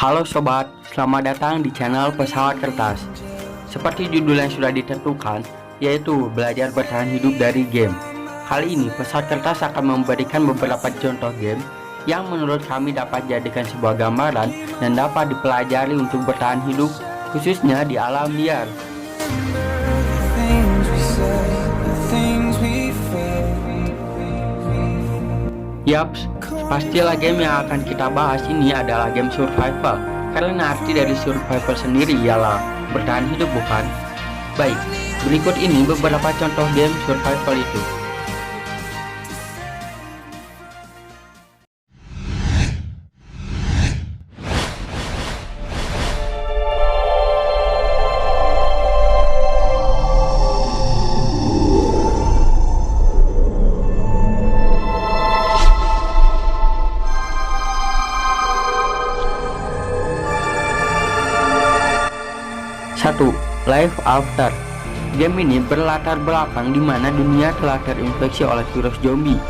Halo sobat, selamat datang di channel Pesawat Kertas. Seperti judul yang sudah ditentukan, yaitu belajar bertahan hidup dari game. Kali ini Pesawat Kertas akan memberikan beberapa contoh game yang menurut kami dapat jadikan sebuah gambaran dan dapat dipelajari untuk bertahan hidup, khususnya di alam liar. Yaps, pastilah game yang akan kita bahas ini adalah game survival. Karena arti dari survival sendiri ialah bertahan hidup, bukan? Baik, berikut ini beberapa contoh game survival itu. Satu, Life After. Game ini berlatar belakang di mana dunia telah terinfeksi oleh virus zombie.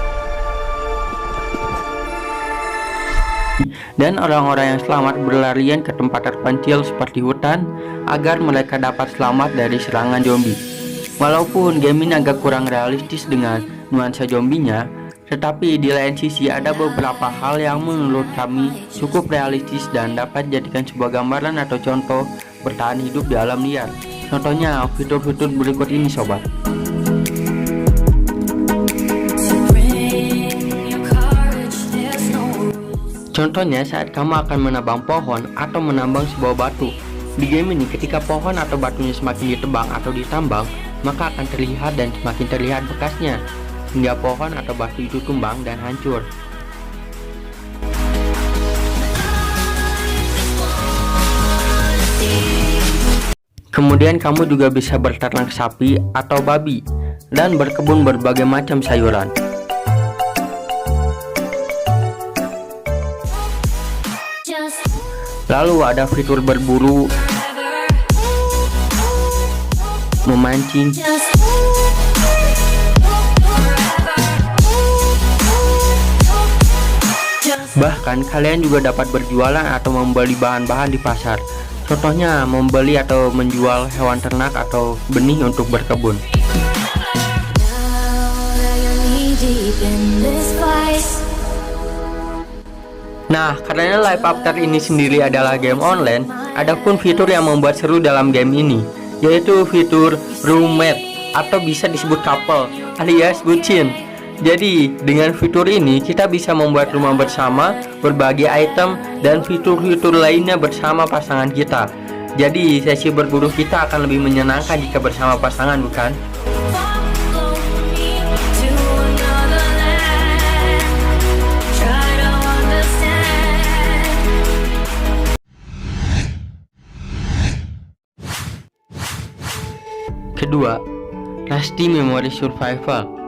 Dan orang-orang yang selamat berlarian ke tempat terpencil seperti hutan agar mereka dapat selamat dari serangan zombie. Walaupun game ini agak kurang realistis dengan nuansa zombinya, tetapi di lain sisi ada beberapa hal yang menurut kami cukup realistis dan dapat dijadikan sebuah gambaran atau contoh bertahan hidup di alam liar. Contohnya fitur-fitur berikut ini sobat. Contohnya saat kamu akan menebang pohon atau menambang sebuah batu. Di game ini ketika pohon atau batunya semakin ditebang atau ditambang, maka akan terlihat dan semakin terlihat bekasnya hingga pohon atau batu itu tumbang dan hancur. Kemudian kamu juga bisa berternak sapi atau babi dan berkebun berbagai macam sayuran. Lalu ada fitur berburu, memancing, bahkan kalian juga dapat berjualan atau membeli bahan-bahan di pasar. Contohnya membeli atau menjual hewan ternak atau benih untuk berkebun. Nah, karena Life After ini sendiri adalah game online, ada pun fitur yang membuat seru dalam game ini, yaitu fitur roommate atau bisa disebut couple alias bucin. Jadi, dengan fitur ini kita bisa membuat rumah bersama, berbagi item, dan fitur-fitur lainnya bersama pasangan kita. Jadi, sesi berburu kita akan lebih menyenangkan jika bersama pasangan, bukan? Kedua, Rusty Memory Survival.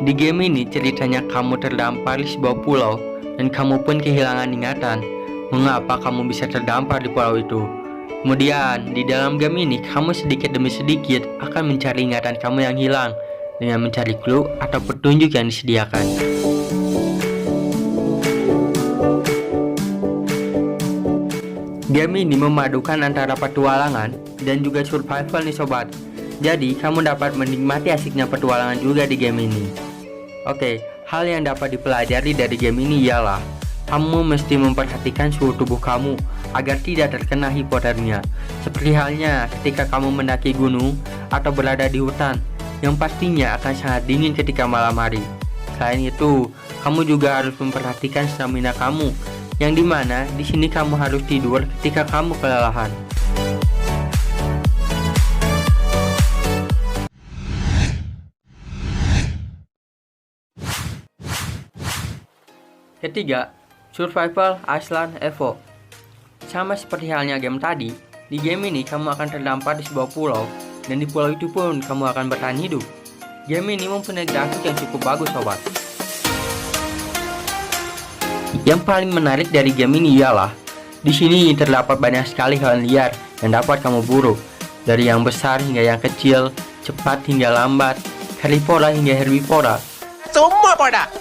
Di game ini ceritanya kamu terdampar di sebuah pulau dan kamu pun kehilangan ingatan mengapa kamu bisa terdampar di pulau itu. Kemudian di dalam game ini kamu sedikit demi sedikit akan mencari ingatan kamu yang hilang dengan mencari clue atau petunjuk yang disediakan. Game ini memadukan antara petualangan dan juga survival nih sobat. Jadi kamu dapat menikmati asiknya petualangan juga di game ini. Oke, hal yang dapat dipelajari dari game ini ialah kamu mesti memperhatikan suhu tubuh kamu agar tidak terkena hipotermia. Seperti halnya ketika kamu mendaki gunung atau berada di hutan yang pastinya akan sangat dingin ketika malam hari. Selain itu, kamu juga harus memperhatikan stamina kamu, yang dimana di sini kamu harus tidur ketika kamu kelelahan. Ketiga, Survival Island Evo. Sama seperti halnya game tadi, di game ini kamu akan terdampar di sebuah pulau, dan di pulau itu pun kamu akan bertahan hidup. Game ini mempunyai grafik yang cukup bagus sobat. Yang paling menarik dari game ini ialah di sini terdapat banyak sekali hewan liar yang dapat kamu buru, dari yang besar hingga yang kecil, cepat hingga lambat, carnivora hingga herbivora. Semua pada.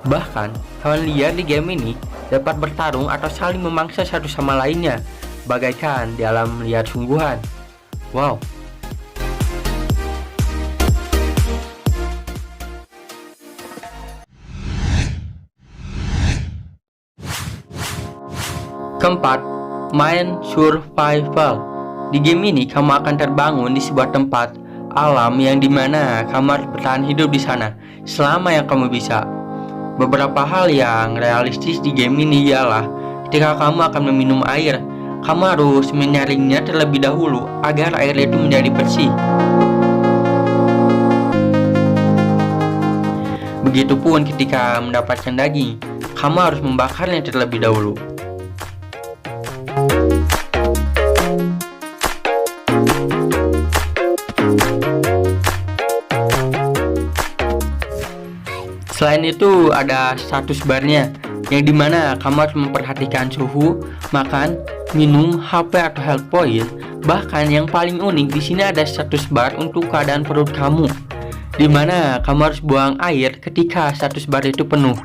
Bahkan, hewan liar di game ini dapat bertarung atau saling memangsa satu sama lainnya, bagaikan di alam liar sungguhan. Wow. Keempat, main survival. Di game ini kamu akan terbangun di sebuah tempat alam yang dimana kamu harus bertahan hidup di sana selama yang kamu bisa. Beberapa hal yang realistis di game ini ialah ketika kamu akan meminum air, kamu harus menyaringnya terlebih dahulu agar air itu menjadi bersih. Begitupun ketika mendapatkan daging, kamu harus membakarnya terlebih dahulu. Selain itu ada status barnya, yang dimana kamu harus memperhatikan suhu, makan, minum, HP atau health point. Bahkan yang paling unik di sini ada status bar untuk keadaan perut kamu, dimana kamu harus buang air ketika status bar itu penuh.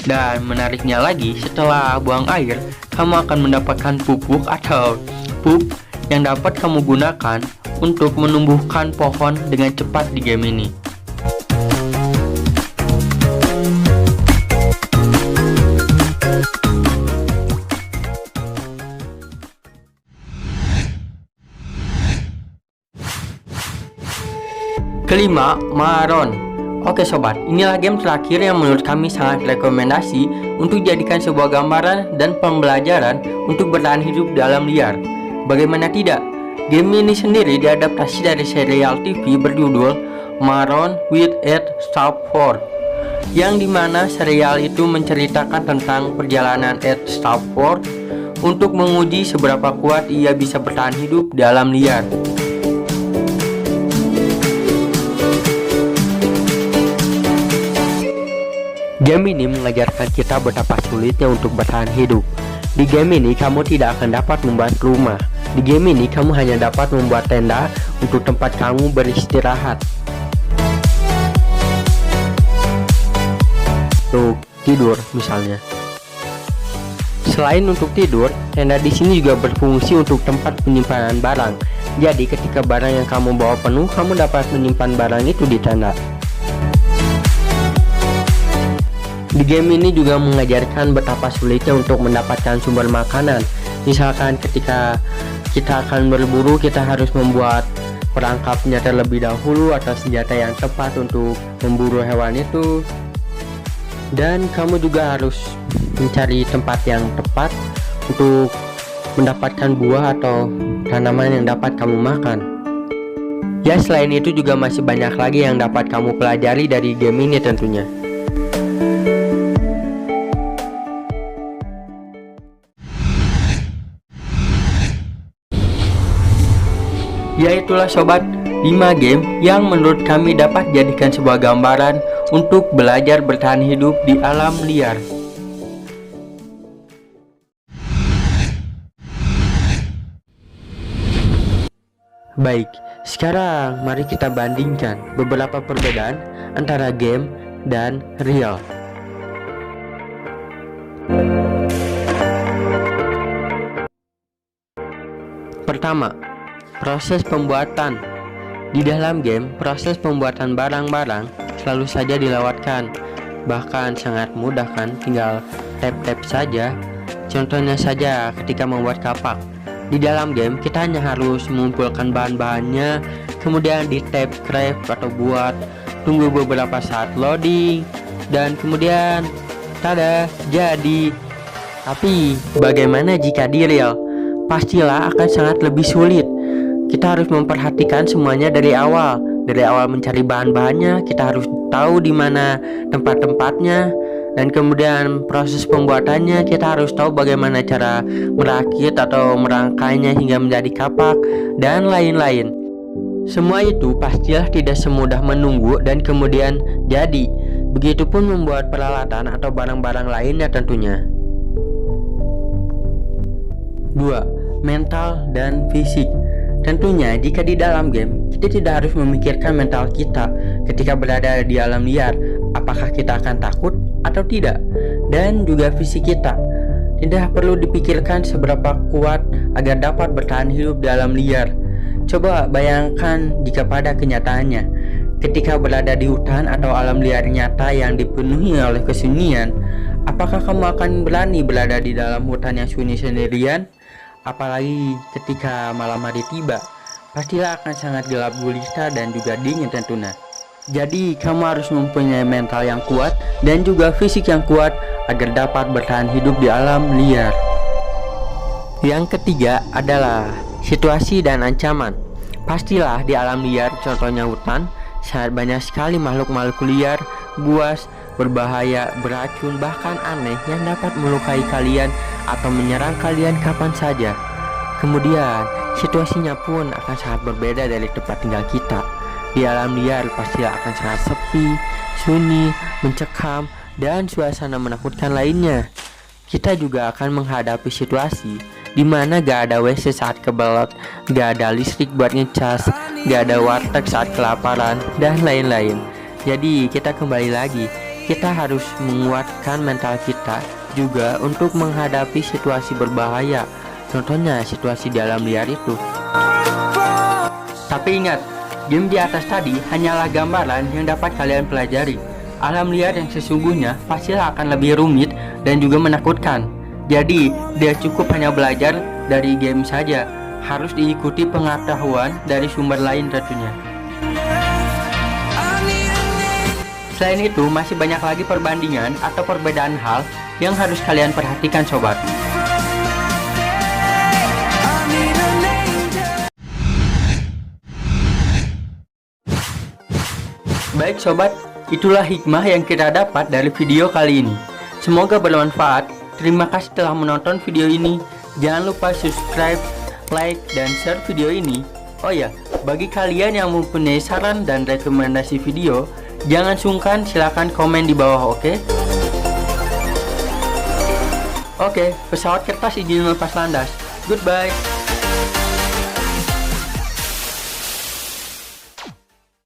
Dan menariknya lagi, setelah buang air, kamu akan mendapatkan pupuk atau pup yang dapat kamu gunakan untuk menumbuhkan pohon dengan cepat di game ini. Kelima, Maron. Oke sobat, inilah game terakhir yang menurut kami sangat rekomendasi untuk dijadikan sebuah gambaran dan pembelajaran untuk bertahan hidup di alam liar. Bagaimana tidak? Game ini sendiri diadaptasi dari serial TV berjudul Maron with Ed Stafford, yang dimana serial itu menceritakan tentang perjalanan Ed Stafford untuk menguji seberapa kuat ia bisa bertahan hidup di alam liar. Game ini mengajarkan kita betapa sulitnya untuk bertahan hidup. Di game ini kamu tidak akan dapat membuat rumah. Di game ini kamu hanya dapat membuat tenda untuk tempat kamu beristirahat, untuk tidur misalnya. Selain untuk tidur, tenda di sini juga berfungsi untuk tempat penyimpanan barang. Jadi ketika barang yang kamu bawa penuh, kamu dapat menyimpan barang itu di tenda. Di game ini juga mengajarkan betapa sulitnya untuk mendapatkan sumber makanan. Misalkan ketika kita akan berburu, kita harus membuat perangkapnya terlebih dahulu atau senjata yang tepat untuk memburu hewan itu. Dan kamu juga harus mencari tempat yang tepat untuk mendapatkan buah atau tanaman yang dapat kamu makan. Ya, selain itu juga masih banyak lagi yang dapat kamu pelajari dari game ini tentunya. Ya itulah sobat, 5 game yang menurut kami dapat jadikan sebuah gambaran untuk belajar bertahan hidup di alam liar. Baik, sekarang mari kita bandingkan beberapa perbedaan antara game dan real. Pertama, proses pembuatan. Di dalam game, proses pembuatan barang-barang selalu saja dilewatkan. Bahkan sangat mudah kan, tinggal tap-tap saja. Contohnya saja ketika membuat kapak. Di dalam game, kita hanya harus mengumpulkan bahan-bahannya, kemudian di tab craft atau buat, tunggu beberapa saat loading, dan kemudian tada, jadi. Tapi bagaimana jika di real? Pastilah akan sangat lebih sulit. Kita harus memperhatikan semuanya dari awal mencari bahan-bahannya. Kita harus tahu di mana tempat-tempatnya, dan kemudian proses pembuatannya kita harus tahu bagaimana cara merakit atau merangkainya hingga menjadi kapak dan lain-lain. Semua itu pastilah tidak semudah menunggu dan kemudian jadi. Begitupun membuat peralatan atau barang-barang lainnya tentunya. 2. Mental dan fisik. Tentunya jika di dalam game, kita tidak harus memikirkan mental kita ketika berada di alam liar, apakah kita akan takut atau tidak, dan juga fisik kita. tidak perlu dipikirkan seberapa kuat agar dapat bertahan hidup di alam liar. Coba bayangkan jika pada kenyataannya, ketika berada di hutan atau alam liar nyata yang dipenuhi oleh kesunyian, apakah kamu akan berani berada di dalam hutan yang sunyi sendirian? Apalagi ketika malam hari tiba, pastilah akan sangat gelap gulita dan juga dingin tentunya. Jadi kamu harus mempunyai mental yang kuat dan juga fisik yang kuat agar dapat bertahan hidup di alam liar. Yang ketiga adalah situasi dan ancaman. Pastilah di alam liar, contohnya hutan, sangat banyak sekali makhluk-makhluk liar, buas, berbahaya, beracun, bahkan aneh yang dapat melukai kalian atau menyerang kalian kapan saja. Kemudian situasinya pun akan sangat berbeda dari tempat tinggal kita. Di alam liar pastilah akan sangat sepi, sunyi, mencekam, dan suasana menakutkan lainnya. Kita juga akan menghadapi situasi di mana gak ada WC saat kebelet, gak ada listrik buat ngecas, gak ada warteg saat kelaparan, dan lain-lain. Jadi kita kembali lagi, kita harus menguatkan mental kita juga untuk menghadapi situasi berbahaya. Contohnya situasi di alam liar itu. Tapi ingat, game di atas tadi hanyalah gambaran yang dapat kalian pelajari. Alam liar yang sesungguhnya pastilah akan lebih rumit dan juga menakutkan. Jadi, dia cukup hanya belajar dari game saja. Harus diikuti pengetahuan dari sumber lain tentunya. Selain itu, masih banyak lagi perbandingan atau perbedaan hal yang harus kalian perhatikan sobat. Baik sobat, itulah hikmah yang kita dapat dari video kali ini. Semoga bermanfaat. Terima kasih telah menonton video ini. Jangan lupa subscribe, like, dan share video ini. Oh ya, bagi kalian yang mempunyai saran dan rekomendasi video, jangan sungkan silahkan komen di bawah, oke? Oke, pesawat kertas izin lepas landas. Goodbye.